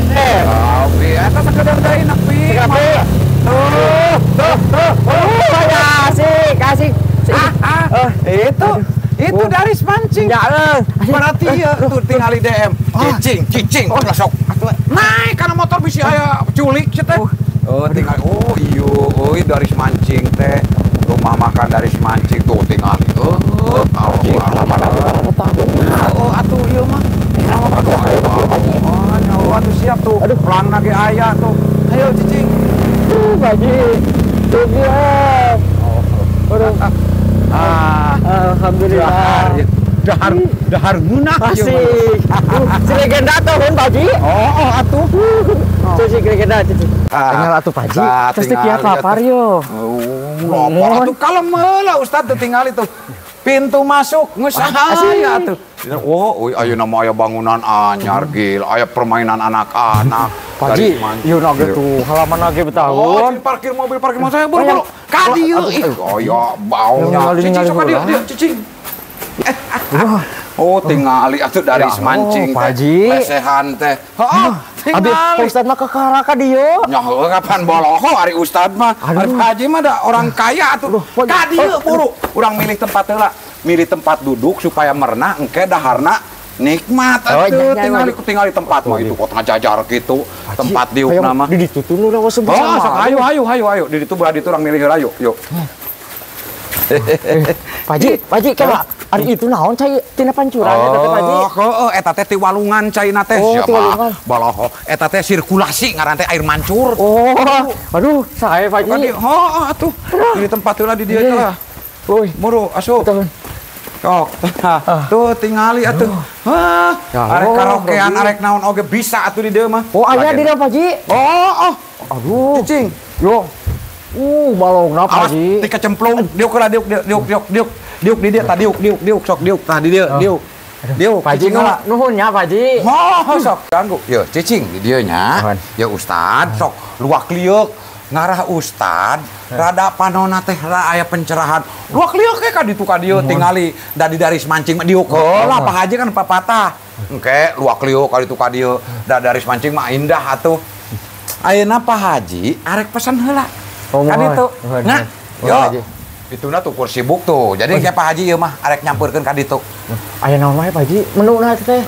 teh. Oke, eta sekedar deui nepi. Kasih. Itu dari mancing. Ya, berarti ya tuh tinggal di DM. Cicing, sok. Naik karena motor bisa aya culik teh. Tinggal dari mancing teh. Rumah makan dari mancing tuh tinggal. Alamat atuh ieu mah. Atuh siap tuh. Pelang lagi aya tuh. Ayo cicing. Baji. Alhamdulillah. Dahar munah. Asik. Si legenda tuh kan Baji. Atuh. Si legenda cici. Tinggal atuh Baji. Terus kieu lapar yo. Lapar atuh kalem heula Ustad tuh tinggal itu. Pintu masuk ngusahaya atuh. Ayeuna mah aya bangunan anyar gil, aya permainan anak-anak. Paji, ieu nage tuh halaman nage betahun. Parkir mobil saya buru-buru. Ka dieu. Ya baunya. Cicing sok dieu, cicing. Tingali atuh dari mancing teh. Lesehan teh. Abi Pak Ustad mah kekara ka dieu. Nya kapan boloho ari Ustad mah. Ari Haji mah da orang kaya atuh. Ka dieu buru. Urang milih tempat heula. Milih tempat duduk supaya merna engke daharna nikmat atuh tinggal di tempat mah itu kok ngajajar gitu tempat diukna mah di ditu tuh nu raos bersama. Ayo di ditu belah ditu urang milih heula yuk. Paji kala ari itu naon cai tina pancuran eta teh Paji? Eta teh ti walungan caina teh. Siapa? Baloho eta teh sirkulasi ngaran teh air mancur. Aduh, sae Paji. Atuh. Di tempat heula di dieu teh. Muru asup. Sok, tuh tingali atuh. Arek karaokean, arek naon oge bisa atuh di dieu mah. Aya di dieu Paji. Aduh. Cicing. Yo. Balongna Paji. Ti kecemplung, diuk di dieu tah diuk sok diuk tah di dieu. Diuk Paji nuhun nya Paji. Sok ganggu. Yo cicing di dieu nya. Ya Ustad sok luak liuk. Ngarah Ustad rada panona teh aya pencerahan. Luak liuk ka ditu ka dieu tingali dari mancing mah diuk lah Pak Haji kan papatah. Engke luak liuk ka ditu ka dieu dari mancing mah indah atuh. Ayeuna Pak Haji arek pesan heula. Kan itu. Nah, yo. Ituna tuh kursi sibuk tuh. Jadi kayak Pak Haji ieu mah arek nyampeurkeun ka ditu. Aya naon wae Pak Haji? Menuna teh.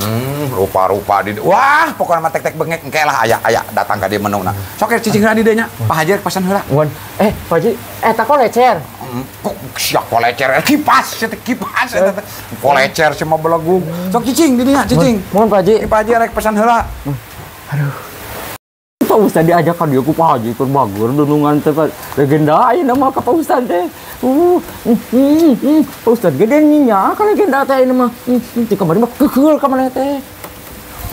Rupa-rupa di. Wah, pokokna mah tek-tek bengek engke lah aya datang ka dieu menuna. Sok cicing di dieu nya. Pak Haji pesan heula. Pak Haji, eta kok lecer. Sia kolecer kipas eta. Kolecer cuma belagung. Sok cicing di dinya cicing. Mohon Pak Haji. Pak Haji arek pesan heula. Aduh. Pak Ustad diajak ka dieu ku Pak Haji keur bagur dunungan teh legenda ayeuna mah ka Pak Ustad teh. Pak Ustad gede nya ka legenda teh ayeuna mah. Ti kamari mah kekeul ka maneh teh.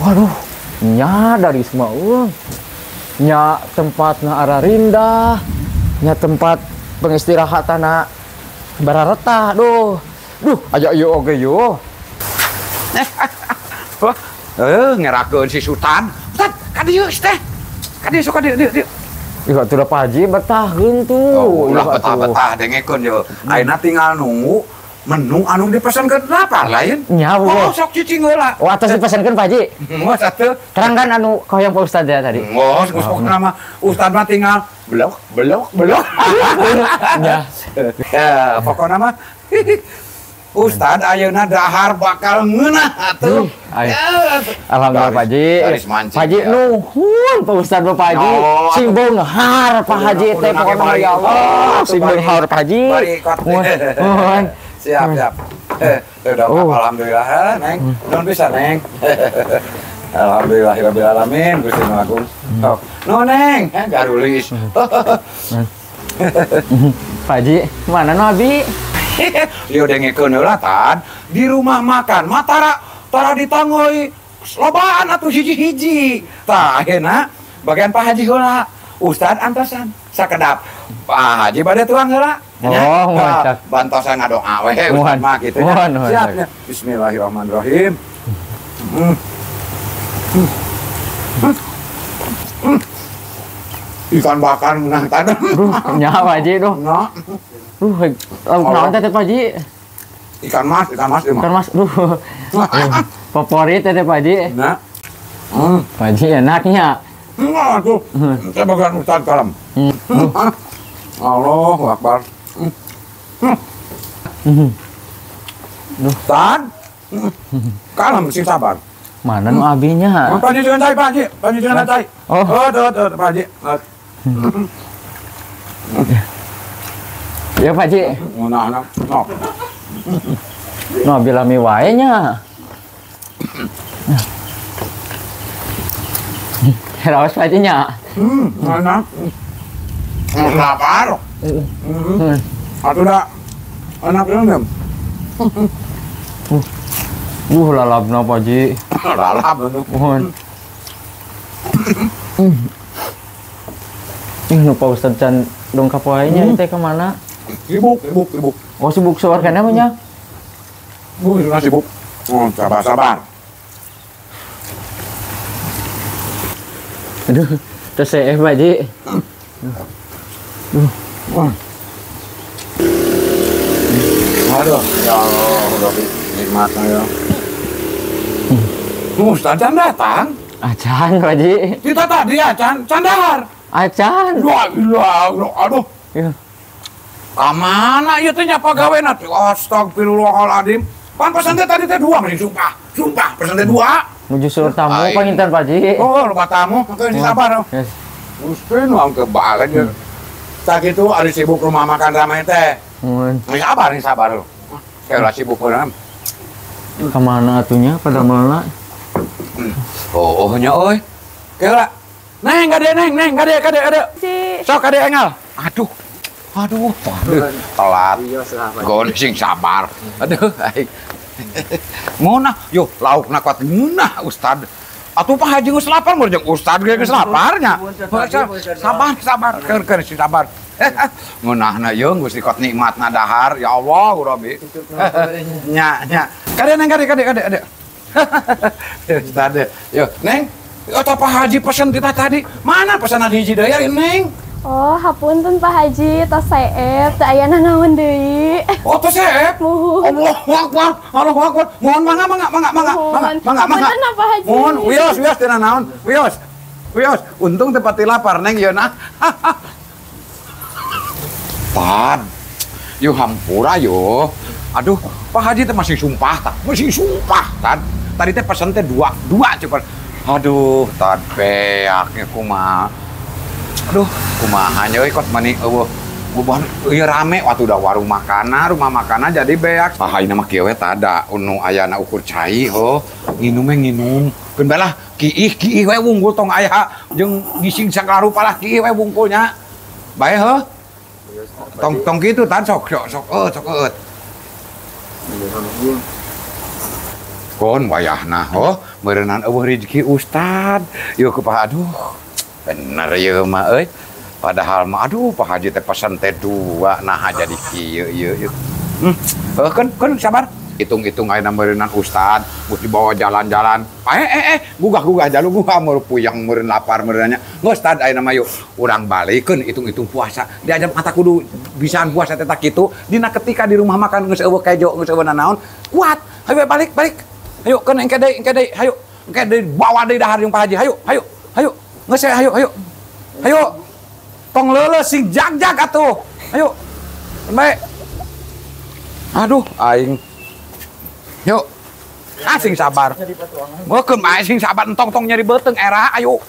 Waduh, nya dari semua nya tempatna ararindah, nya tempat pengistirahatana bararetah. Duh, aja ieu oge yo. Ngerakeun si Sultan. Ustad, ka dieu teh. Kadi suka dia. Ieu atuh Pak Haji betahkeun tuh. Ulah betah dengekeun yo. Ayeuna tinggal nunggu menu anu dipesankeun lapar lain. Nya sok cicing heula. Atos dipesankeun Pak Haji. Mos atuh. Terangkan anu hoyong Pak Ustad ya tadi. Mos pokona mah Ustad mah tinggal belok. Ya. Pokona mah Ustad ayeuna dahar bakal ngeunah atuh. Alhamdulillah Pak Haji. Pak Haji nuhun Pak Ustad Pak Haji. Sing beunghar Pak Haji teh pokona ya Allah. Sing beunghar Pak Haji. Mohon. Siap. Alhamdulillah Neng. Nuhun pisan Neng. Alhamdulillahirabbil alamin Gusti Nu Agung. Nuhun Neng, garulis. Pak Haji, mana nu abi? Lieu dengekeun heula Tan, di rumah makan Matara tara ditangoi lobaan atuh hiji-hiji. Tah ayeuna bagian Pak Haji heula. Ustad antosan sakedap. Pak Haji bade tuang heula. Mantap. Bantosan ngadoa we Ustad mah kitu nya. Siap nya. Bismillahirrahmanirrahim. Ikan bakar menang tanam. Nya Pak Haji duh. Naon teh Pak Haji? Ikan mas. Favorit teh Pak Haji. Nah. Pak Haji enaknya. Enggak tuh. Saya bagian Ustaz kalem. Allahu Akbar. Ustaz. Kalem sing sabar. Mana nu abinya? Pak Haji jangan tai, Pak Haji. Pak Haji jangan tai. Oh. Pak Haji. Ya Pak Haji. Nah. No bilami wae nya. Raos Pak Haji nya. Enak. Lapar. Atuh dah. Enak belum? Lalapna Pak Haji. Lalap tuh. Mohon. Nu Pak Ustad can dongkap wae nya teh ke mana? Sibuk. Oh sibuk seueur kana mah nya. Sibuk. Sabar. Aduh, teu seeh Pak Haji. Aduh, ya Allah, udah nikmatnya ya. Ustaz can datang. Acan Pak Haji. Kita tadi acan dahar. Acan. Aduh. Ya. Kamana ieu teh nya pagawena? Astagfirullahaladzim. Pan pesan teh tadi teh 2 masih sumpah pesan teh 2. Nuju seueur tamu panginten Pak Haji. Oh, lupa tamu, oke sabar. Yes. Ustaz nu kebal aja. Tak gitu ada sibuk rumah makan ramai teh. Mun Ini sabar. Kayak sibuk orang. kemana atunya pada mana? Oh, nya euy. Kayak Neng, kade. Sok kade engal. Aduh. Telat. Gon sing sabar. Aduh, aing. Ngonah, yo laukna kuat ngeunah Ustad. Atuh Pak Haji geus lapar meureun jeung Ustad ge geus laparnya. Sabar, keur sing sabar. Ngeunahna yeung Gusti kot nikmatna dahar, ya Allah, Rabbi. Nya. Kade. Ustad, yo, Neng. Eta Pak Haji pesen kita tadi. Mana pesanan hiji deui ya, Neng? Oh, hapunten Pak Haji, tos saep, teu aya nanaon deui. Oh, tos saep. Allahu Akbar. Mohon mangga. Hapunten Pak Haji. Mohon, wios tina naon? Wios. Untung teu pati lapar Neng yeuna nah. Tad. Yo hampura yo. Aduh, Pak Haji teh masih sumpah, Tad. Tadi teh pesen teh 2 cepet. Aduh, Tad beaknya kumaha. Aduh, kumaha nya euy kos mani eueuh. Buban ieu rame waktu udah rumah makanna jadi beak. Ahaina mah kieu we tada nu ayana ukur cai ho. Nginum. Keun balah kiih we wungkul tong aya jeung gising sakalarupa lah kiih we wungkulnya. Bae heuh. Tong kitu tan sok eut. Kon wayahna ho, meureunan eueuh rezeki Ustad. Ieu kupaha aduh. Bener ya mah euy. Padahal mah aduh Pak Haji teh pesen teh 2 nah jadi kieu ieu. Kan sabar. Hitung-hitung ayeuna meureunan Ustad, geus dibawa jalan-jalan. Gugah jalu gugah meureun puyang meureun lapar meureunnya. Geus Ustad ayeuna mah yuk urang balikeun hitung-hitung puasa. Diajar mata kudu bisaan puasa teh tak kitu. Dina ketika di rumah makan geus eueuh kejo, geus eueuh nanaon, kuat. Hayu balik. Hayu keun engke deui, hayu. Engke deui bawa deui dahar jeung Pak Haji. Hayu. Nges hayu. Tong leuleus sing jag atuh. Hayu. Bae. Aduh, aing. Yuk. Sing sabar. Meukeun bae sing sabar entong nyari beuteung era ayo.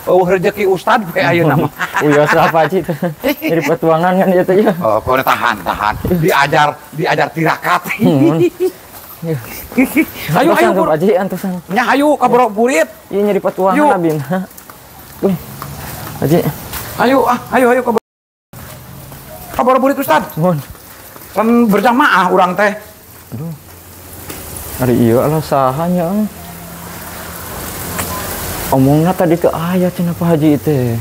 Rezeki Ustad we ayeuna mah. Uyos Pak Haji teh. Nyari petuangan kan ieu teh ya. Oh, kau tahan. Diajar tirakat. Hayu Pak Haji antusan. Nya hayu ka burit. Ieu nyari petuangan abina. Tuh. Haji. Hayu ka burit Ustad. Mohon. Kan berjamaah urang teh. Aduh. Ari ieu lah sahanya. Omongna tadi ke aya cenah Pak Haji teh.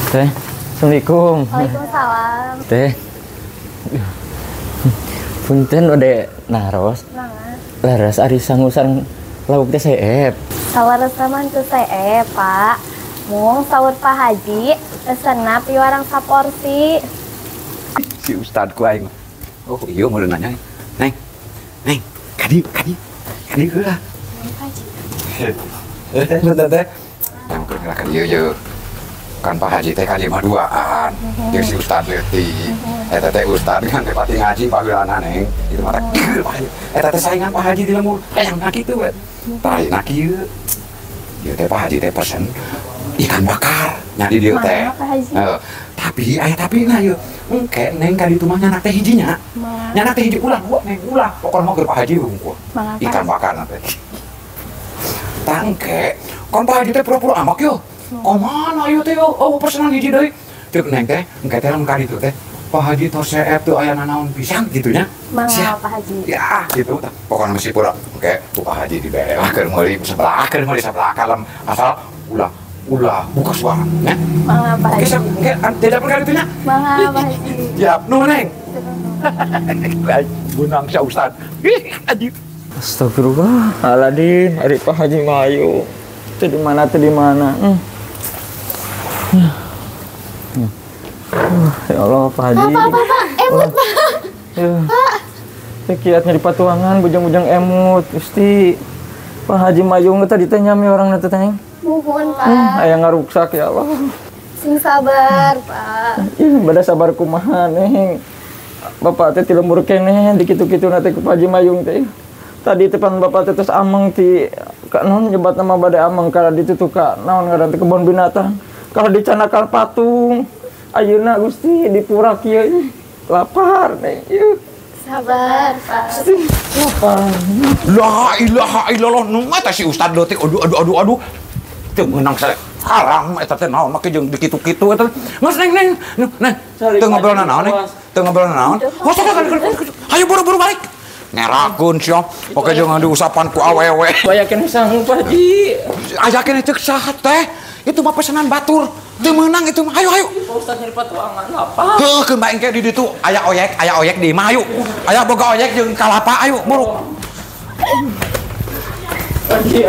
Teh, Assalamualaikum. Waalaikumsalam. Teh. Punten ode naros. Laras ari sangusan lauk teh saep. Sawarosna mah teu saep, Pak. Mung sahur Pak Haji, pesenna piwarang saporsi. si Ustad ku aing. Oh, iya mau nanya. Neng. Kadi heula. Teh. Yang pergerakan ieu. Kan Pak Haji teh kali mah duaan. Jeung si Ustad leutik. Eta teh Ustad kan teh pati ngaji pageulana Neng. Itu mah teh Pak Haji. Eta teh saingan Pak Haji di lemur. Yang nak kitu we. Tari nak ieu. Ieu teh Pak Haji teh pesen ikan bakar nya di dieu teh. Tapi aya tapina ieu. Engke Neng kali itu mah nyanak teh hijinya. Nyanak teh hiji ulah dua Neng ulah. Pokona mah keur Pak Haji hungkul. Ikan bakar teh. Tangke, kon Pak Haji teh pura-pura amak yo. Mana ieu teh yo? Oh pesenan hiji deui. Ceuk Neng teh, engke teh lamun ka ditu teh. Pak Haji tos seep teu aya nanaon pisan kitu nya. Mangga Pak Haji. Ya, gitu. Pokona mesti pura. Engke ku Pak Haji dibere lah keur meuli sebelah kalem asal ulah buka suara nya. Mangga Pak Haji. Engke tidak pernah ditu nya. Mangga Pak Haji. Siap, nuhun Neng. Bunang sa Ustad. Ih, anjir. Astagfirullahaladzim, hari Pak Haji Mayu. Itu di mana? Ya Allah, Pak Haji. Pak, emut, Pak. Pak. Kiatnya di patuangan, bujang-bujang emut. Gusti, Pak Haji Mayu tadi tanya orang nanti tanya. Mohon, Pak. Ayah ngaruksak ya Allah. Sing sabar, Pak. Bada sabar kumaha, Neng. Bapak teh ti lembur keneh, dikitu-kitu nanti ke Pak Haji Mayung teh. Tadi tepan bapak terus ameng ti naon nyebat nama badai ameng kalau ditutup ka naon ngaran teh kebun binatang kalau dicanakal patung ayeuna Gusti di pura kieu lapar nih ieu Sabar Pak lapar la ilaha illallah nu mah si Ustad leutik aduh teu meunang sare haram eta teh naon make jeung dikitu-kitu eta geus neng teu ngobrolna naon ayo buru-buru balik ngerakeun sia pake jangan diusapan ku awewe bayakeun sanggup Pak Haji ajakeun ceuk saha teh itu mah pesanan batur teu meunang itu mah ayo Pak Ustaz nyari patuangan apa heuh keun bae engke di ditu aya oyek di mah ayo aya boga oyek jeung kalapa ayo buru Pak Haji